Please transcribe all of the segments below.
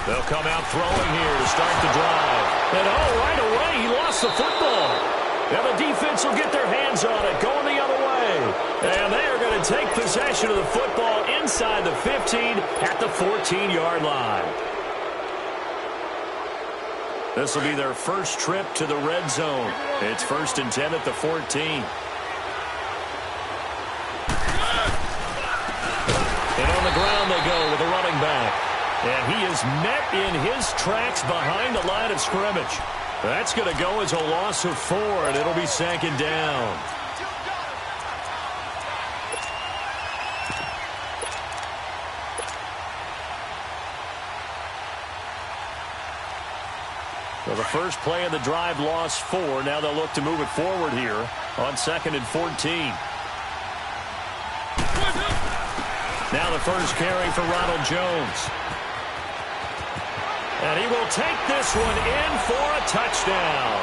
They'll come out throwing here to start the drive. And right away, he lost the football. And the defense will get their hands on it, going the other way. And they are going to take possession of the football inside the 15 at the 14-yard line. This will be their first trip to the red zone. It's 1st and 10 at the 14. And on the ground they go with a running back. And he is met in his tracks behind the line of scrimmage. That's going to go as a loss of 4, and it'll be 2nd down. So the first play of the drive lost 4. Now they'll look to move it forward here on 2nd and 14. Now the first carry for Ronald Jones. And he will take this one in for a touchdown.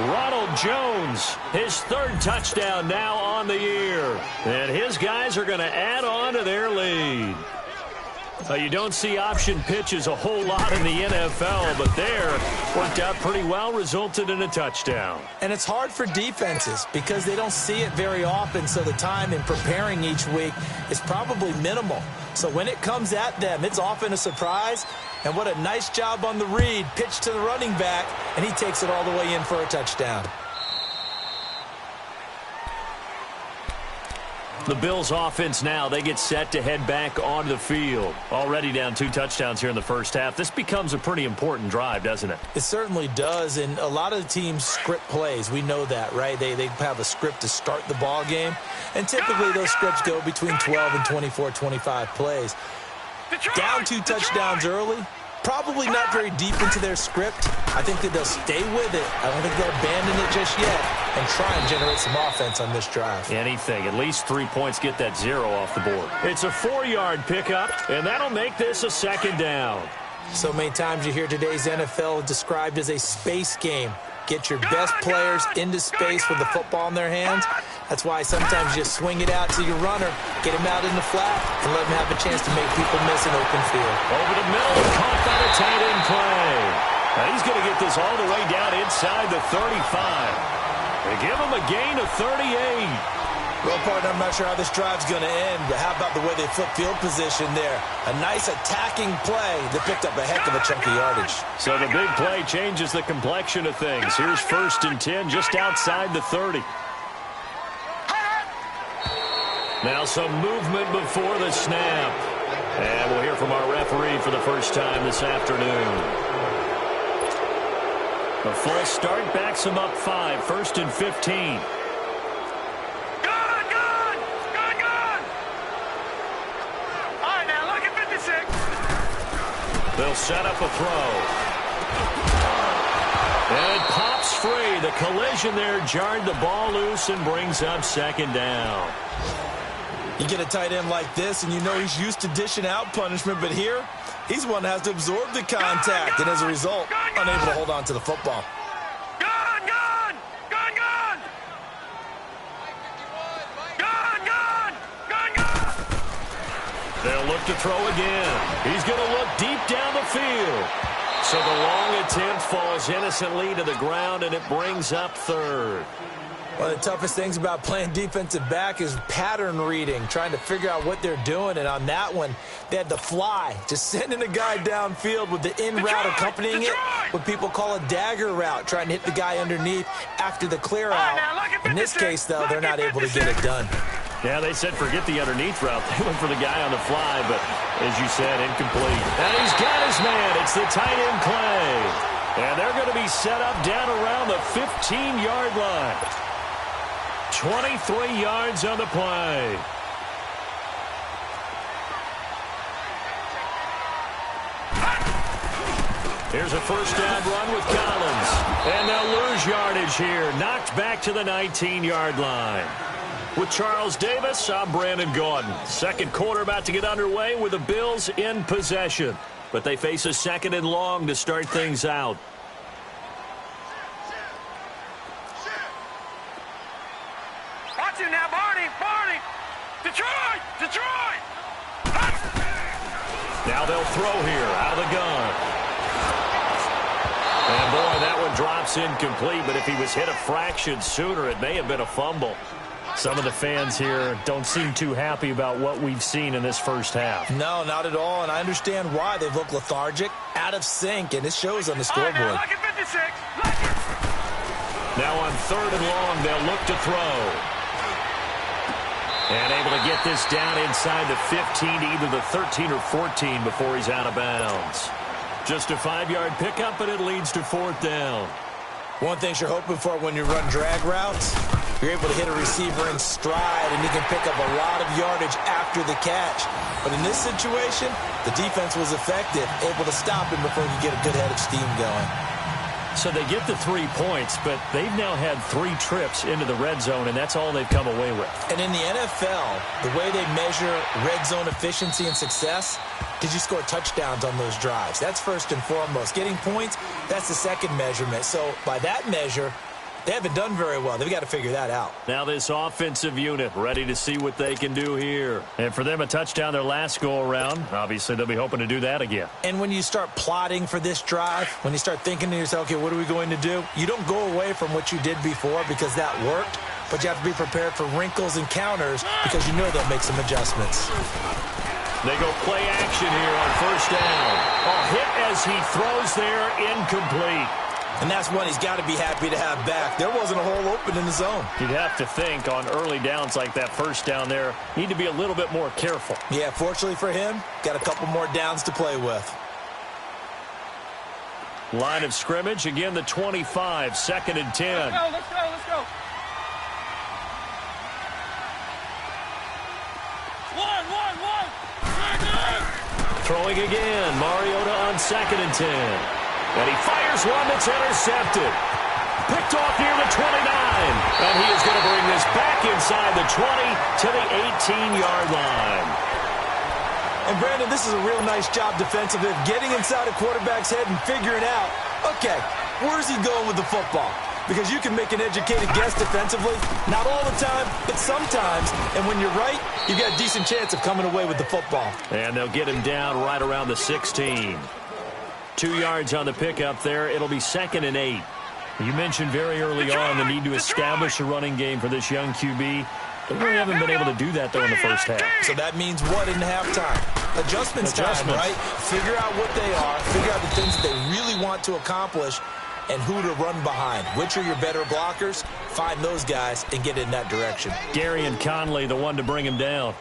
Ronald Jones, his 3rd touchdown now on the year. And his guys are going to add on to their lead. You don't see option pitches a whole lot in the NFL, but there worked out pretty well, resulted in a touchdown. And it's hard for defenses because they don't see it very often, so the time in preparing each week is probably minimal. So when it comes at them, it's often a surprise. And what a nice job on the read. Pitch to the running back, and he takes it all the way in for a touchdown. The Bills offense now, they get set to head back onto the field. Already down 2 touchdowns here in the first half. This becomes a pretty important drive, doesn't it? It certainly does, and a lot of the teams script plays. We know that, right? They have a script to start the ball game, and typically those scripts go between 12 and 24, 25 plays. Down 2 touchdowns early, probably not very deep into their script. I think that they'll stay with it. I don't think they'll abandon it just yet and try and generate some offense on this drive. Anything. At least 3 points, get that 0 off the board. It's a 4-yard pickup, and that'll make this a 2nd down. So many times you hear today's NFL described as a space game. Get your best players into space with the football in their hands. That's why sometimes you swing it out to your runner, get him out in the flat, and let him have a chance to make people miss an open field. Over the middle, caught by the tight end play. Now he's going to get this all the way down inside the 35. They give him a gain of 38. Well, partner, I'm not sure how this drive's going to end, but how about the way they flip field position there? A nice attacking play that picked up a heck of a chunk of yardage. So the big play changes the complexion of things. Here's 1st and 10 just outside the 30. Now some movement before the snap. And we'll hear from our referee for the first time this afternoon. A full start backs him up 5, 1st and 15. They'll set up a throw. And it pops free. The collision there jarred the ball loose and brings up 2nd down. You get a tight end like this, and you know he's used to dishing out punishment, but here, he's one that has to absorb the contact, and as a result, unable to hold on to the football. They'll look to throw again. He's going to look deep down the field. So the long attempt falls innocently to the ground, and it brings up 3rd. One of the toughest things about playing defensive back is pattern reading, trying to figure out what they're doing. And on that one, they had to fly, just sending a guy downfield with the in route accompanying it, what people call a dagger route, trying to hit the guy underneath after the clear out. In this case, though, they're not able to get it done. Yeah, they said forget the underneath route. They went for the guy on the fly, but as you said, incomplete. And he's got his man. It's the tight end Clay. And they're going to be set up down around the 15-yard line. 23 yards on the play. Here's a first down run with Collins. And they'll lose yardage here. Knocked back to the 19-yard line. With Charles Davis, I'm Brandon Gaudin. Second quarter about to get underway with the Bills in possession. But they face a 2nd and long to start things out. Watch it now, Barney! Detroit! Now they'll throw here out of the gun. pass incomplete, but if he was hit a fraction sooner, it may have been a fumble. Some of the fans here don't seem too happy about what we've seen in this first half. No, not at all, and I understand why. They've looked lethargic, out of sync, and it shows on the scoreboard. Like it 56. Now on 3rd and long, they'll look to throw. And able to get this down inside the 15 to either the 13 or 14 before he's out of bounds. Just a 5-yard pickup, and it leads to 4th down. One thing you're hoping for when you run drag routes, you're able to hit a receiver in stride, and he can pick up a lot of yardage after the catch. But in this situation, the defense was effective, able to stop him before he could get a good head of steam going. So they get the 3 points, but they've now had 3 trips into the red zone, and that's all they've come away with. And in the NFL, the way they measure red zone efficiency and success, did you score touchdowns on those drives? That's first and foremost. Getting points, that's the second measurement. So by that measure, they haven't done very well. They've got to figure that out. Now this offensive unit ready to see what they can do here. And for them, a touchdown their last go-around. Obviously, they'll be hoping to do that again. And when you start plotting for this drive, when you start thinking to yourself, okay, what are we going to do? You don't go away from what you did before because that worked, but you have to be prepared for wrinkles and counters because you know they'll make some adjustments. They go play action here on 1st down. A hit as he throws there, incomplete. And that's one he's got to be happy to have back. There wasn't a hole open in the zone. You'd have to think on early downs like that 1st down there, need to be a little bit more careful. Yeah, fortunately for him, got a couple more downs to play with. Line of scrimmage, again the 25, 2nd and 10. Let's go. One. Throwing again, Mariota on 2nd and 10. And he fires one that's intercepted. Picked off near the 29. And he is going to bring this back inside the 20 to the 18-yard line. And, Brandon, this is a real nice job defensively of getting inside a quarterback's head and figuring out, okay, where's he going with the football? Because you can make an educated guess defensively. Not all the time, but sometimes. And when you're right, you've got a decent chance of coming away with the football. And they'll get him down right around the 16. 2 yards on the pickup there. It'll be 2nd and 8. You mentioned very early on the need to establish a running game for this young QB. They really haven't been able to do that, though, in the first half. So that means what in halftime? Adjustments time, right? Figure out what they are. Figure out the things that they really want to accomplish and who to run behind. Which are your better blockers? Find those guys and get in that direction. Gary and Conley, the one to bring him down.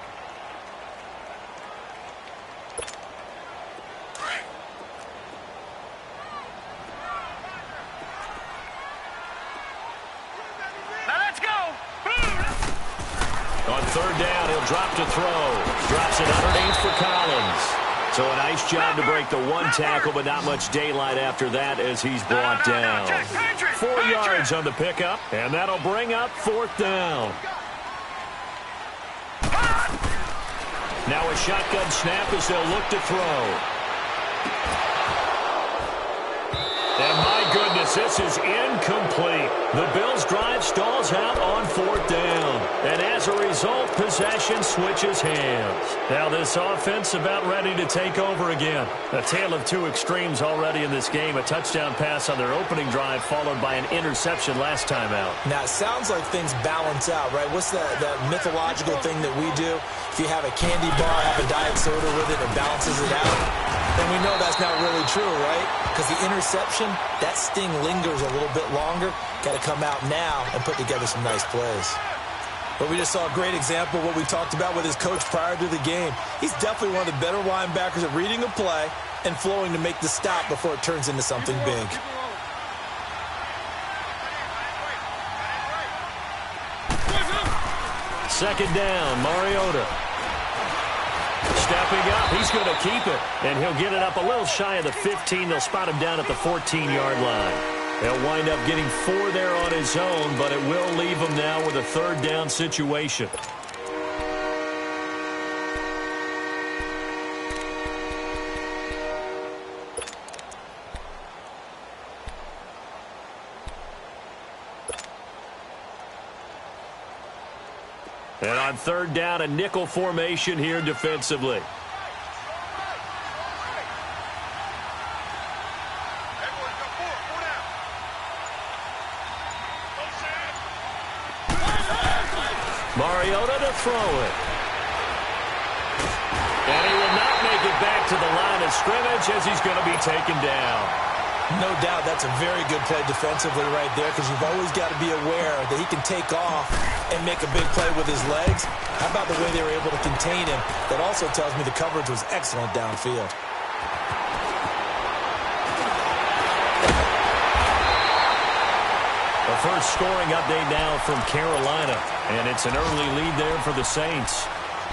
On 3rd down, he'll drop to throw. Drops it underneath for Collins. So a nice job to break the 1 tackle, but not much daylight after that as he's brought down. 4 yards on the pickup, and that'll bring up 4th down. Now a shotgun snap as they'll look to throw. And my goodness, this is incomplete. The Bills' drive stalls out on 4th down. And as a result, possession switches hands. Now this offense about ready to take over again. A tale of 2 extremes already in this game. A touchdown pass on their opening drive followed by an interception last time out. Now, it sounds like things balance out, right? What's that mythological thing that we do? If you have a candy bar, have a diet soda with it, it balances it out. And we know that's not really true, right? Because the interception, that sting lingers a little bit longer. Got to come out now and put together some nice plays. But we just saw a great example of what we talked about with his coach prior to the game. He's definitely one of the better linebackers at reading a play and flowing to make the stop before it turns into something big. Second down, Mariota. Stepping up, he's going to keep it. And he'll get it up a little shy of the 15. They'll spot him down at the 14-yard line. He'll wind up getting 4 there on his own, but it will leave him now with a 3rd down situation. And on 3rd down, a nickel formation here defensively. Mariota to throw it. And he will not make it back to the line of scrimmage as he's going to be taken down. No doubt that's a very good play defensively right there, because you've always got to be aware that he can take off and make a big play with his legs. How about the way they were able to contain him? That also tells me the coverage was excellent downfield. The first scoring update now from Carolina, and it's an early lead there for the Saints.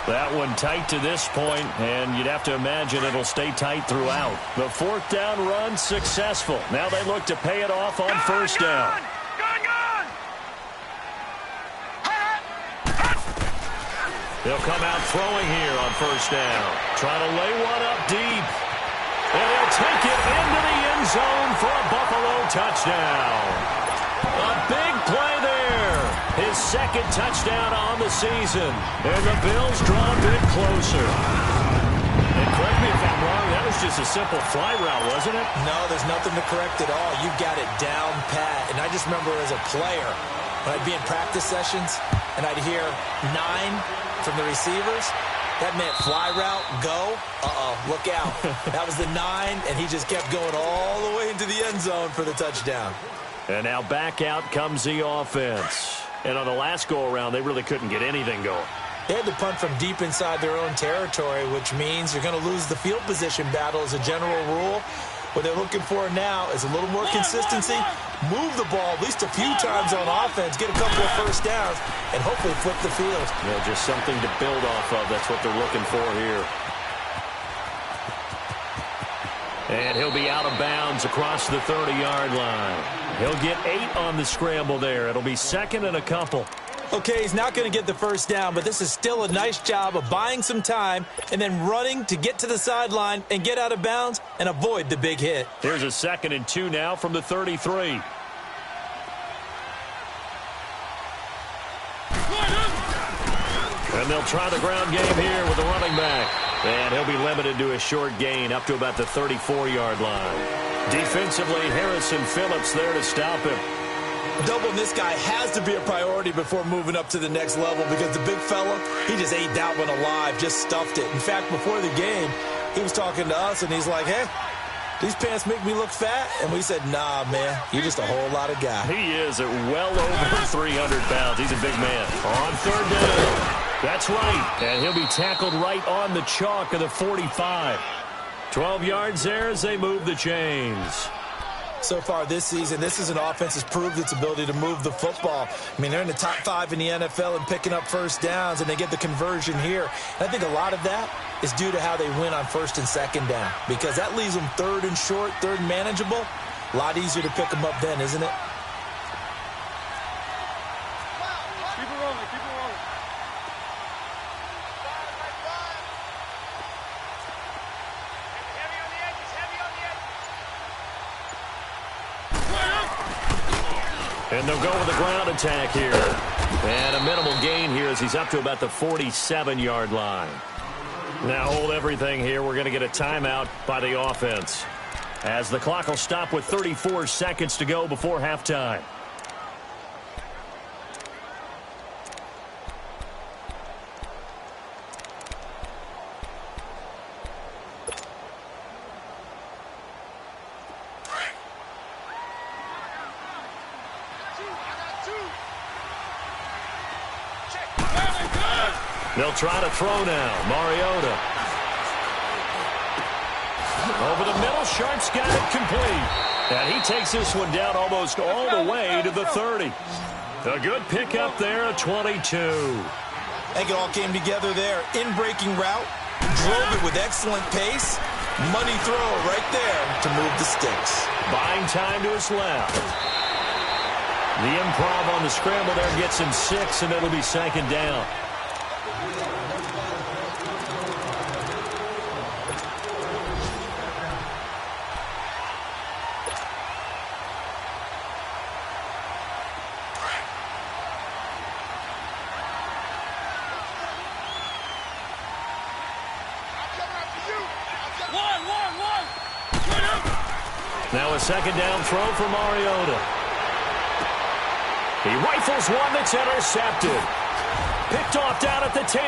That one tight to this point, and you'd have to imagine it'll stay tight throughout. The fourth down run successful. Now they look to pay it off on first down. They'll come out throwing here on first down. Trying to lay one up deep. And they'll take it into the end zone for a Buffalo touchdown. A big play there. His second touchdown on the season. And the Bills draw a bit closer. And correct me if I'm wrong, that was just a simple fly route, wasn't it? No, there's nothing to correct at all. You got it down pat. And I just remember as a player, when I'd be in practice sessions and I'd hear 9 from the receivers, that meant fly route, go. Look out. That was the 9, and he just kept going all the way into the end zone for the touchdown. And now back out comes the offense. And on the last go-around, they really couldn't get anything going. They had to punt from deep inside their own territory, which means you're going to lose the field position battle as a general rule. What they're looking for now is a little more consistency, move the ball at least a few times on offense, get a couple of first downs, and hopefully flip the field. Yeah, just something to build off of. That's what they're looking for here. And he'll be out of bounds across the 30-yard line. He'll get 8 on the scramble there. It'll be second and a couple. Okay, he's not going to get the first down, but this is still a nice job of buying some time and then running to get to the sideline and get out of bounds and avoid the big hit. Here's a 2nd and 2 now from the 33. And they'll try the ground game here with the running back. And he'll be limited to a short gain up to about the 34-yard line. Defensively, Harrison Phillips there to stop him. Doubling this guy has to be a priority before moving up to the next level, because the big fella, he just ate that one alive, just stuffed it. In fact, before the game, he was talking to us, and he's like, hey, these pants make me look fat? And we said, nah, man, you're just a whole lot of guy. He is at well over 300 pounds. He's a big man. On third down. That's right. And he'll be tackled right on the chalk of the 45. 12 yards there as they move the chains. So far this season, this is an offense that's proved its ability to move the football. I mean, they're in the top 5 in the NFL and picking up first downs, and they get the conversion here. And I think a lot of that is due to how they win on first and second down, because that leaves them third and short, third and manageable. A lot easier to pick them up then, isn't it? Keep it rolling, keep it rolling. Heavy on the edges, heavy on the edges. And they'll go with a ground attack here. And a minimal gain here as he's up to about the 47-yard line. Now hold everything here. We're going to get a timeout by the offense, as the clock will stop with 34 seconds to go before halftime. They'll try to throw now. Mariota. Over the middle, Sharp's got it complete. And he takes this one down almost all the way to the 30. A good pickup there at 22. I think it all came together there. In-breaking route, drove it with excellent pace. Money throw right there to move the sticks. Buying time to his left. The improv on the scramble there gets him 6, and it'll be second down. Now a second down throw for Mariota. He rifles one that's intercepted. Picked off down at the 10.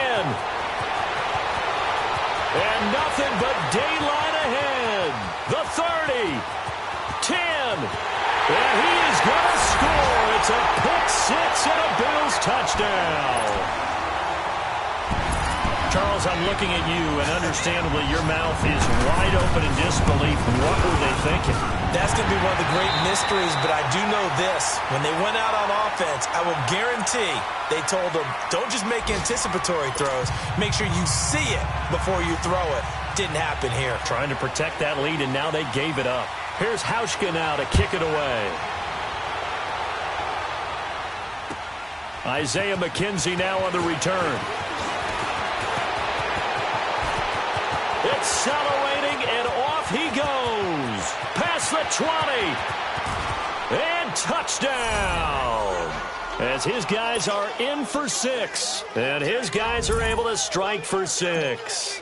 And nothing but daylight ahead. The 30. 10. And he is going to score. It's a pick six and a Bills touchdown. Charles, I'm looking at you, and understandably, your mouth is wide open in disbelief. What were they thinking? That's going to be one of the great mysteries, but I do know this. When they went out on offense, I will guarantee they told them, don't just make anticipatory throws. Make sure you see it before you throw it. Didn't happen here. Trying to protect that lead, and now they gave it up. Here's Hauschka now to kick it away. Isaiah McKenzie now on the return. Accelerating, and off he goes. Past the 20. And touchdown. As his guys are in for 6. And his guys are able to strike for 6.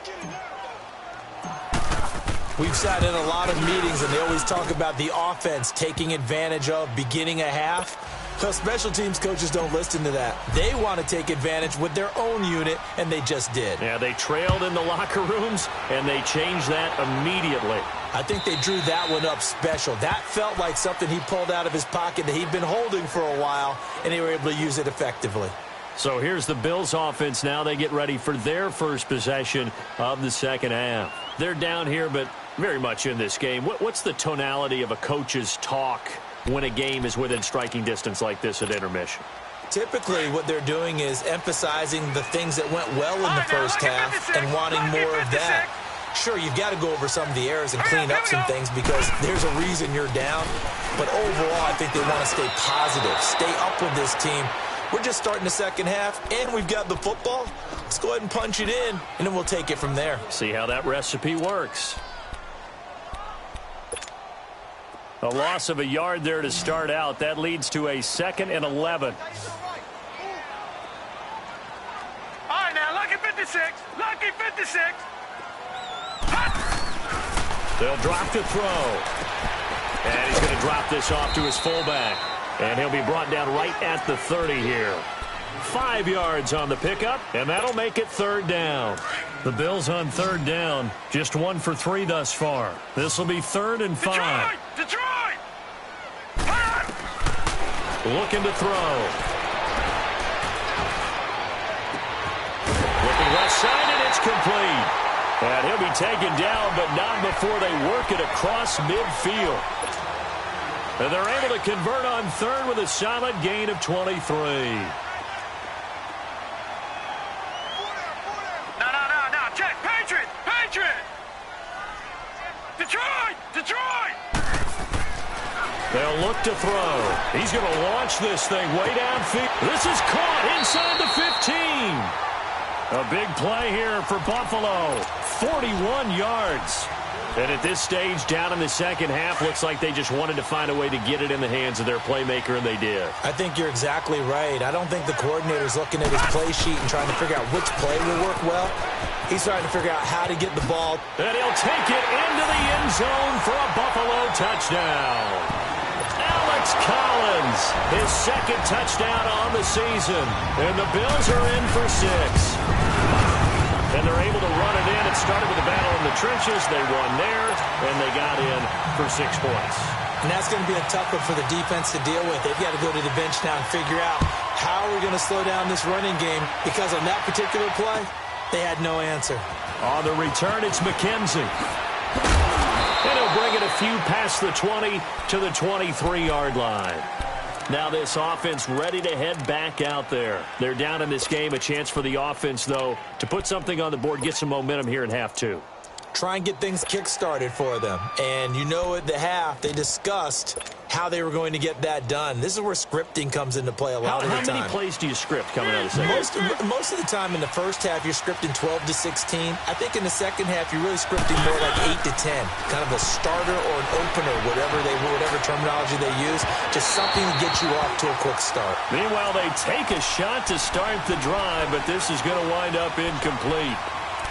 We've sat in a lot of meetings, and they always talk about the offense taking advantage of beginning a half. Well, special teams coaches don't listen to that. They want to take advantage with their own unit, and they just did. Yeah, they trailed in the locker rooms, and they changed that immediately. I think they drew that one up special. That felt like something he pulled out of his pocket that he'd been holding for a while, and they were able to use it effectively. So here's the Bills offense now. They get ready for their first possession of the second half. They're down here, but very much in this game. What's the tonality of a coach's talk when a game is within striking distance like this at intermission? Typically, what they're doing is emphasizing the things that went well in the first half and wanting more of that. Sure, you've got to go over some of the errors and clean up some things because there's a reason you're down. But overall, I think they want to stay positive, stay up with this team. We're just starting the second half, and we've got the football. Let's go ahead and punch it in, and then we'll take it from there. See how that recipe works. A loss of a yard there to start out. That leads to a 2nd and 11. All right, now, lucky 56. Lucky 56. They'll drop to throw. And he's going to drop this off to his fullback. And he'll be brought down right at the 30 here. 5 yards on the pickup, and that'll make it 3rd down. The Bills on 3rd down, just 1 for 3 thus far. This will be 3rd and 5. Detroit! Looking to throw. Looking left side, and it's complete. And he'll be taken down, but not before they work it across midfield. And they're able to convert on 3rd with a solid gain of 23. No. Check. Patriot! Detroit! They'll look to throw. He's going to launch this thing way downfield. This is caught inside the 15. A big play here for Buffalo. 41 yards. And at this stage, down in the second half, looks like they just wanted to find a way to get it in the hands of their playmaker, and they did. I think you're exactly right. I don't think the coordinator's looking at his play sheet and trying to figure out which play will work well. He's trying to figure out how to get the ball. And he'll take it into the end zone for a Buffalo touchdown. Alex Collins, his 2nd touchdown on the season. And the Bills are in for 6. And they're able to run it in. It started with a battle in the trenches. They won there, and they got in for 6 points. And that's going to be a tough one for the defense to deal with. They've got to go to the bench now and figure out how are we going to slow down this running game, because on that particular play, they had no answer. On the return, it's McKenzie. And he'll bring it a few past the 20 to the 23-yard line. Now this offense ready to head back out there. They're down in this game. A chance for the offense, though, to put something on the board, get some momentum here in half 2. Try and get things kick-started for them. And you know at the half, they discussed how they were going to get that done. This is where scripting comes into play a lot of the time. How many plays do you script coming out of the second? Most of the time in the first half, you're scripting 12 to 16. I think in the second half, you're really scripting more like 8 to 10. Kind of a starter or an opener, whatever terminology they use. Just something to get you off to a quick start. Meanwhile, they take a shot to start the drive, but this is going to wind up incomplete.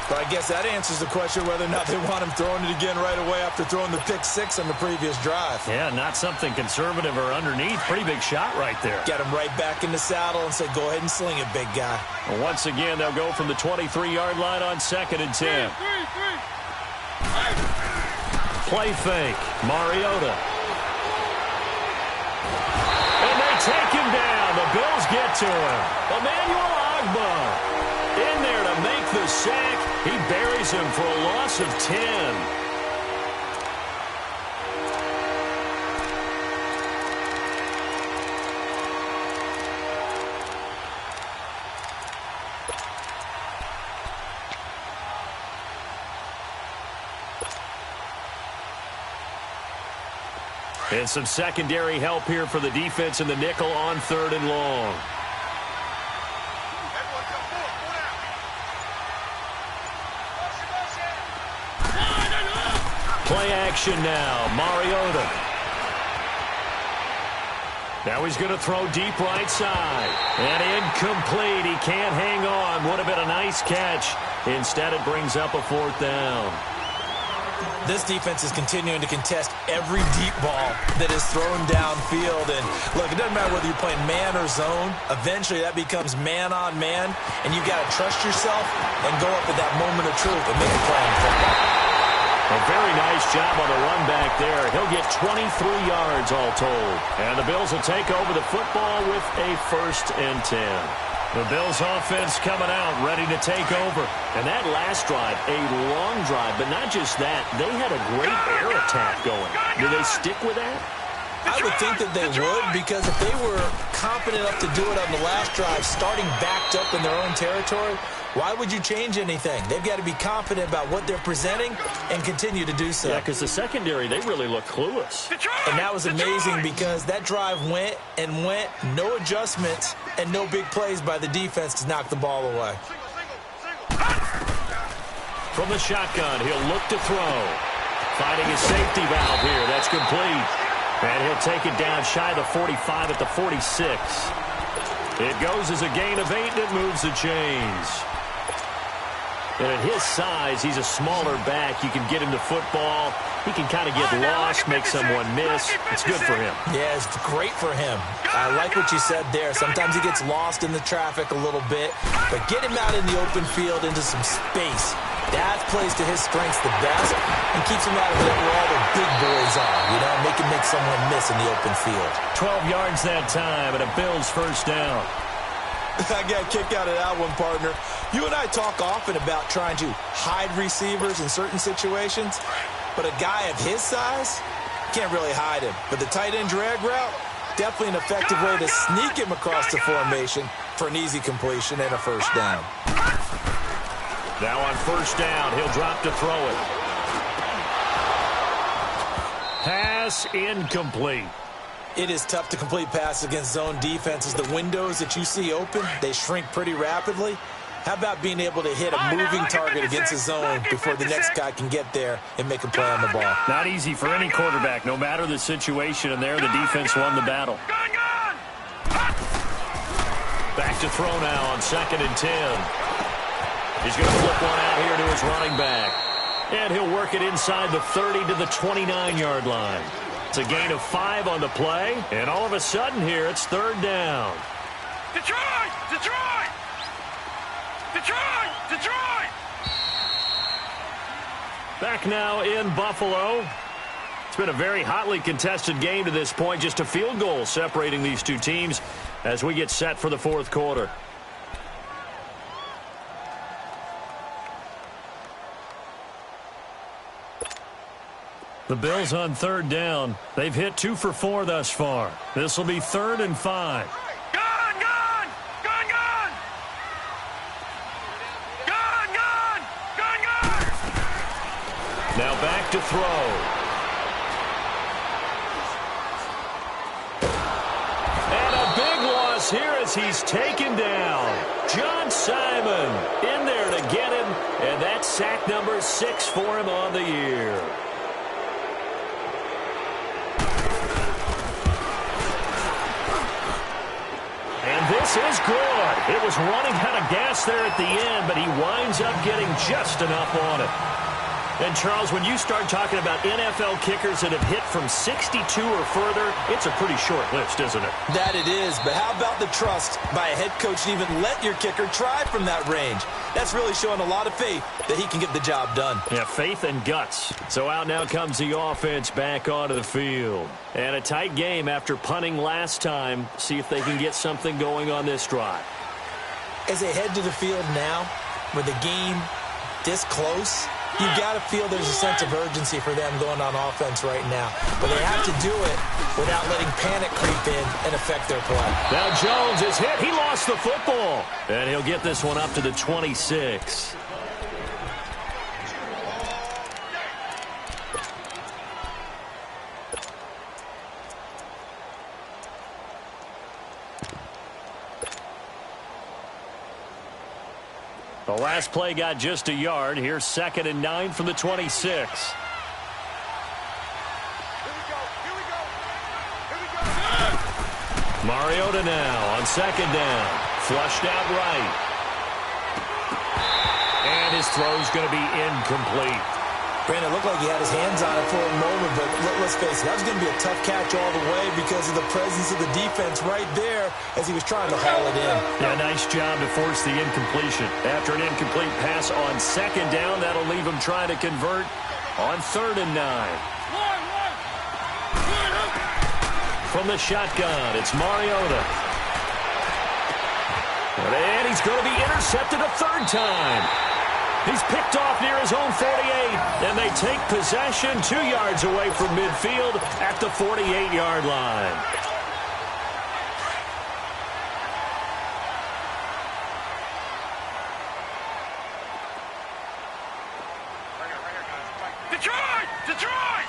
But I guess that answers the question whether or not they want him throwing it again right away after throwing the pick six on the previous drive. Yeah, not something conservative or underneath. Pretty big shot right there. Get him right back in the saddle and say, go ahead and sling it, big guy. Well, once again, they'll go from the 23-yard line on 2nd and 10. Play fake. Mariota. And they take him down. The Bills get to him. Emmanuel Ogbah in there to make the sack. He buries him for a loss of 10. And some secondary help here for the defense in the nickel on 3rd and long. Play action now. Mariota. Now he's going to throw deep right side. And incomplete. He can't hang on. Would have been a nice catch. Instead, it brings up a 4th down. This defense is continuing to contest every deep ball that is thrown downfield. And, look, it doesn't matter whether you're playing man or zone. Eventually, that becomes man-on-man, and you've got to trust yourself and go up at that moment of truth and make a play on football. A very nice job on the run back there. He'll get 23 yards all told. And the Bills will take over the football with a 1st and 10. The Bills offense coming out, ready to take over. And that last drive, a long drive, but not just that. They had a great air attack going. Do they stick with that? I would think that they would, because if they were confident enough to do it on the last drive, starting backed up in their own territory, why would you change anything? They've got to be confident about what they're presenting and continue to do so. Yeah, because the secondary, they really look clueless. And that was amazing because that drive went and went, no adjustments, and no big plays by the defense to knock the ball away. From the shotgun, he'll look to throw. Finding a safety valve here. That's complete. And he'll take it down shy of the 45 at the 46. It goes as a gain of 8, and it moves the chains. And at his size, he's a smaller back. You can get him to football. He can kind of get lost, make someone miss. It's good for him. Yeah, it's great for him. I like what you said there. Sometimes he gets lost in the traffic a little bit, but get him out in the open field into some space. That plays to his strengths the best and keeps him out of it where all the big boys are, you know, make someone miss in the open field. 12 yards that time and a Bills 1st down. I got a kick out of that one, partner. You and I talk often about trying to hide receivers in certain situations, but a guy of his size, can't really hide him. But the tight end drag route, definitely an effective way to sneak him across the formation for an easy completion and a 1st down. Now on 1st down, he'll drop to throw it. Pass incomplete. It is tough to complete passes against zone defenses. The windows that you see open, they shrink pretty rapidly. How about being able to hit a moving target against a zone before the next guy can get there and make a play on the ball? Not easy for any quarterback, no matter the situation, and there the defense won the battle. Back to throw now on 2nd and 10. He's going to flip one out here to his running back. And he'll work it inside the 30 to the 29-yard line. It's a gain of 5 on the play. And all of a sudden here, it's 3rd down. Detroit! Detroit! Detroit! Detroit! Back now in Buffalo. It's been a very hotly contested game to this point. Just a field goal separating these two teams as we get set for the 4th quarter. The Bills on 3rd down. They've hit 2 for 4 thus far. This will be 3rd and 5. Gone! Gone! Gone! Gone! Gone! Gone! Gone! Gone! Now back to throw. And a big loss here as he's taken down. John Simon in there to get him. And that's sack number 6 for him on the year. And this This is good. It was running out of gas there at the end, but he winds up getting just enough on it. And, Charles, when you start talking about NFL kickers that have hit from 62 or further, it's a pretty short list, isn't it? That it is, but how about the trust by a head coach to even let your kicker try from that range? That's really showing a lot of faith that he can get the job done. Yeah, faith and guts. So out now comes the offense back onto the field. And a tight game after punting last time. See if they can get something going on this drive. As they head to the field now, with the game this close, you've got to feel there's a sense of urgency for them going on offense right now. But they have to do it without letting panic creep in and affect their play. Now Jones is hit. He lost the football. And he'll get this one up to the 26. The last play got just a yard. Here's 2nd and 9 from the 26. Mariota now on 2nd down. Flushed out right. And his throw's going to be incomplete. Brandon, it looked like he had his hands on it for a moment, but let's face it, that was going to be a tough catch all the way because of the presence of the defense right there as he was trying to haul it in. Yeah, nice job to force the incompletion. After an incomplete pass on 2nd down, that'll leave him trying to convert on 3rd and 9. From the shotgun, it's Mariota. And he's going to be intercepted a 3rd time. He's picked off near his own 48, and they take possession 2 yards away from midfield at the 48-yard line. Detroit!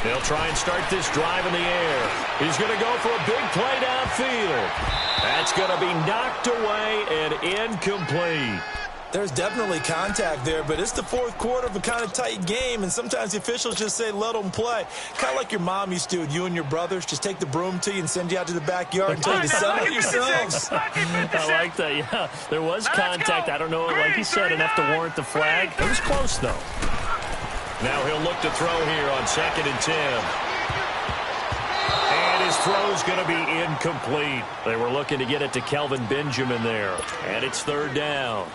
They'll try and start this drive in the air. He's going to go for a big play downfield. That's going to be knocked away and incomplete. There's definitely contact there, but it's the 4th quarter of a kind of tight game, and sometimes the officials just say, let them play. Kind of like your mom used to with you and your brothers. Just take the broom to you and send you out to the backyard and tell you to settle it yourselves. I like that, yeah. There was contact. I don't know, like you said, enough to warrant the flag. It was close, though. Now he'll look to throw here on 2nd and 10. And his throw's going to be incomplete. They were looking to get it to Kelvin Benjamin there. And it's 3rd down.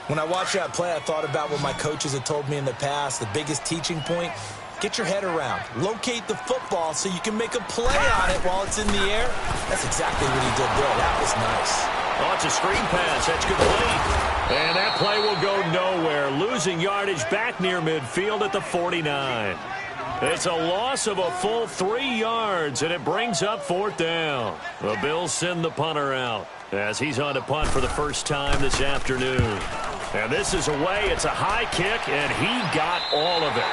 When I watched that play, I thought about what my coaches had told me in the past. The biggest teaching point, get your head around. Locate the football so you can make a play on it while it's in the air. That's exactly what he did there. That was nice. Oh, it's a screen pass. That's complete. And that play will go nowhere. Losing yardage back near midfield at the 49. It's a loss of a full 3 yards, and it brings up 4th down. The Bills send the punter out as he's on to punt for the first time this afternoon. And this is away. It's a high kick, and he got all of it.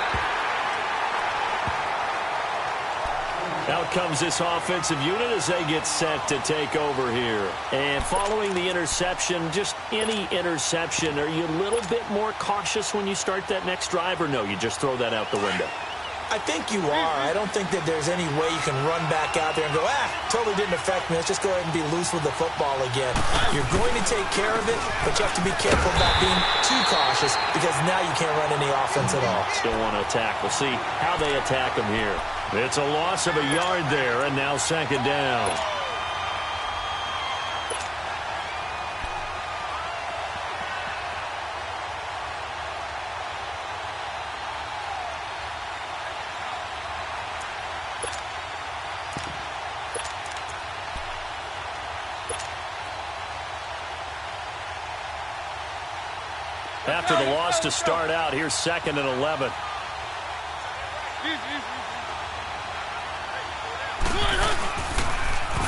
Out comes this offensive unit as they get set to take over here. And following the interception, just any interception, are you a little bit more cautious when you start that next drive, or no, you just throw that out the window? I think you are. I don't think that there's any way you can run back out there and go, totally didn't affect me. Let's just go ahead and be loose with the football again. You're going to take care of it, but you have to be careful about being too cautious because now you can't run any offense at all. Still want to attack. We'll see how they attack them here. It's a loss of a yard there, and now 2nd down. After the loss to start out, here's 2nd and 11.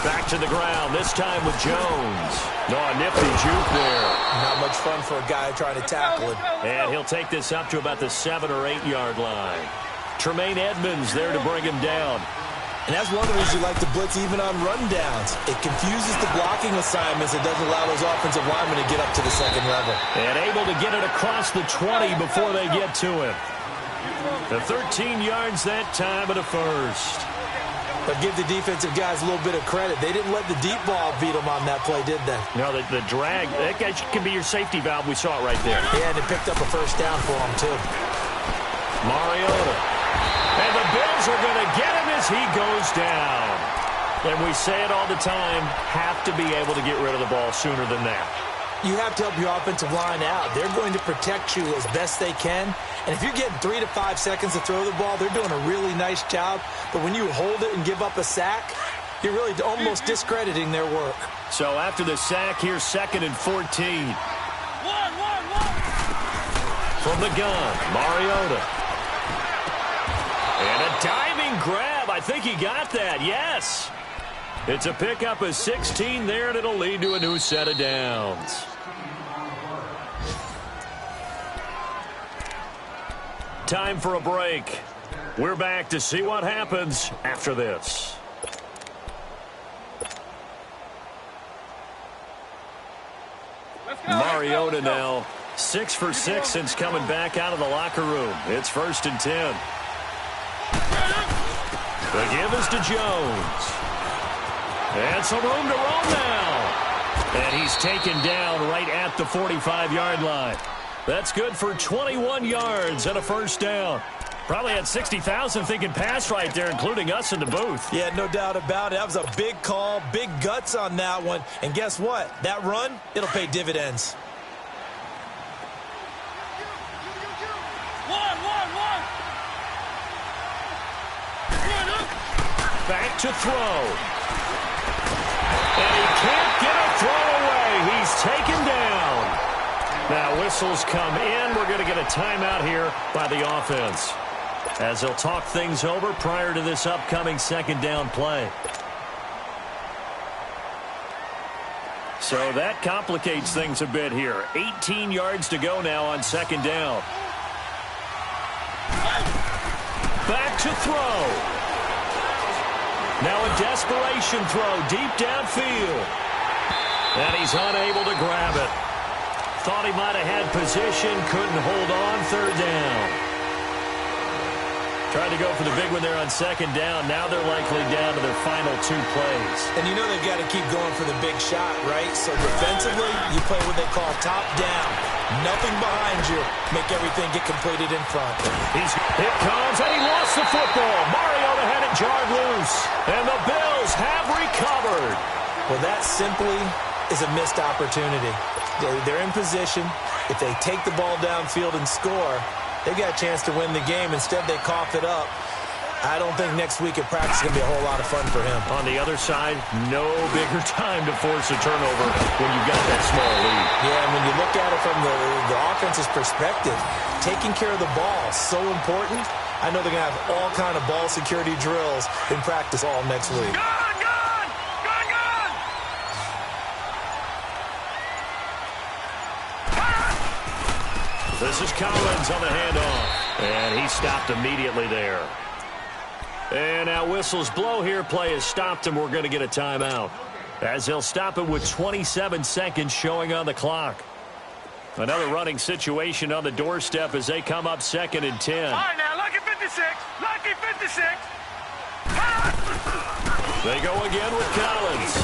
Back to the ground, this time with Jones. No, a nifty juke there. Not much fun for a guy trying to tackle him. And he'll take this up to about the 7- or 8-yard line. Tremaine Edmonds there to bring him down. And that's one of the reasons you like to blitz even on rundowns. It confuses the blocking assignments. It doesn't allow those offensive linemen to get up to the 2nd level. And able to get it across the 20 before they get to him. The 13 yards that time at a first. But give the defensive guys a little bit of credit. They didn't let the deep ball beat them on that play, did they? No, the drag, that guy can be your safety valve. We saw it right there. Yeah, and it picked up a first down for him, too. Mariota. And the Bills are going to get him as he goes down. And we say it all the time, have to be able to get rid of the ball sooner than that. You have to help your offensive line out. They're going to protect you as best they can. And if you're getting 3 to 5 seconds to throw the ball, they're doing a really nice job. But when you hold it and give up a sack, you're really almost discrediting their work. So after the sack, here's 2nd and 14. From the gun, Mariota. And a diving grab. I think he got that, yes. It's a pickup of 16 there, and it'll lead to a new set of downs. Time for a break. We're back to see what happens after this. Mariota now 6 for 6 since coming back out of the locker room. It's 1st and 10. The give is to Jones. And some room to roam now. And he's taken down right at the 45-yard line. That's good for 21 yards and a first down. Probably had 60,000 thinking pass right there, including us in the booth. Yeah, no doubt about it. That was a big call, big guts on that one. And guess what? That run, it'll pay dividends. Back to throw. And he can't get a throw away. He's taken down. Now whistles come in. We're going to get a timeout here by the offense, as they'll talk things over prior to this upcoming 2nd down play. So that complicates things a bit here. 18 yards to go now on 2nd down. Back to throw. Now a desperation throw deep downfield. And he's unable to grab it. Thought he might have had position, couldn't hold on. 3rd down. Tried to go for the big one there on 2nd down. Now they're likely down to their final 2 plays. And you know they've got to keep going for the big shot, right? So defensively, you play what they call top down. Nothing behind you. Make everything get completed in front. Here comes, and he lost the football. Mariota had it jarred loose. And the Bills have recovered. Well, that simply is a missed opportunity. They're in position. If they take the ball downfield and score, they got a chance to win the game. Instead, they cough it up. I don't think next week at practice is going to be a whole lot of fun for him. On the other side, no bigger time to force a turnover when you've got that small lead. Yeah, and when you look at it from the offense's perspective, taking care of the ball is so important. I know they're going to have all kind of ball security drills in practice all next week. This is Collins on the handoff, and he stopped immediately there. And now whistles blow here. Play has stopped, and we're going to get a timeout, as they'll stop it with 27 seconds showing on the clock. Another running situation on the doorstep as they come up 2nd and 10. All right, now, lucky 56. Lucky 56. They go again with Collins.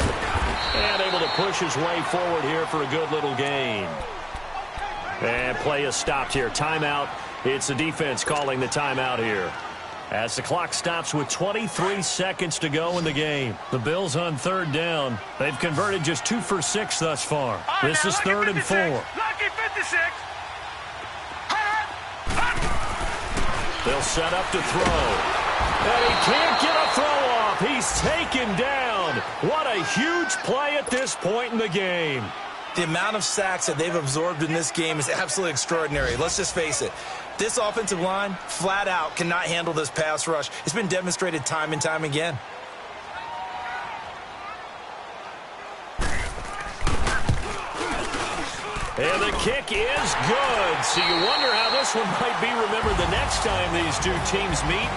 And able to push his way forward here for a good little gain. And play is stopped here. Timeout. It's the defense calling the timeout here, as the clock stops with 23 seconds to go in the game. The Bills on 3rd down. They've converted just 2 for 6 thus far. Right, this is 3rd and 4. Lucky 56. They'll set up to throw. And he can't get a throw off. He's taken down. What a huge play at this point in the game. The amount of sacks that they've absorbed in this game is absolutely extraordinary. Let's just face it. This offensive line, flat out, cannot handle this pass rush. It's been demonstrated time and time again. And the kick is good. So you wonder how this one might be remembered the next time these two teams meet.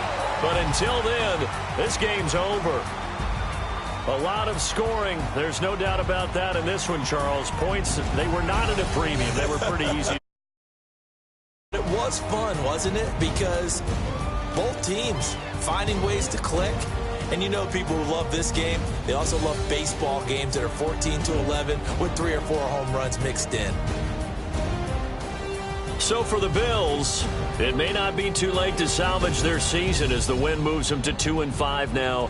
But until then, this game's over. A lot of scoring. There's no doubt about that in this one, Charles. Points, they were not at a premium. They were pretty easy. It was fun, wasn't it? Because both teams finding ways to click. And you know people who love this game, they also love baseball games that are 14-11 with 3 or 4 home runs mixed in. So for the Bills, it may not be too late to salvage their season as the win moves them to 2-5 now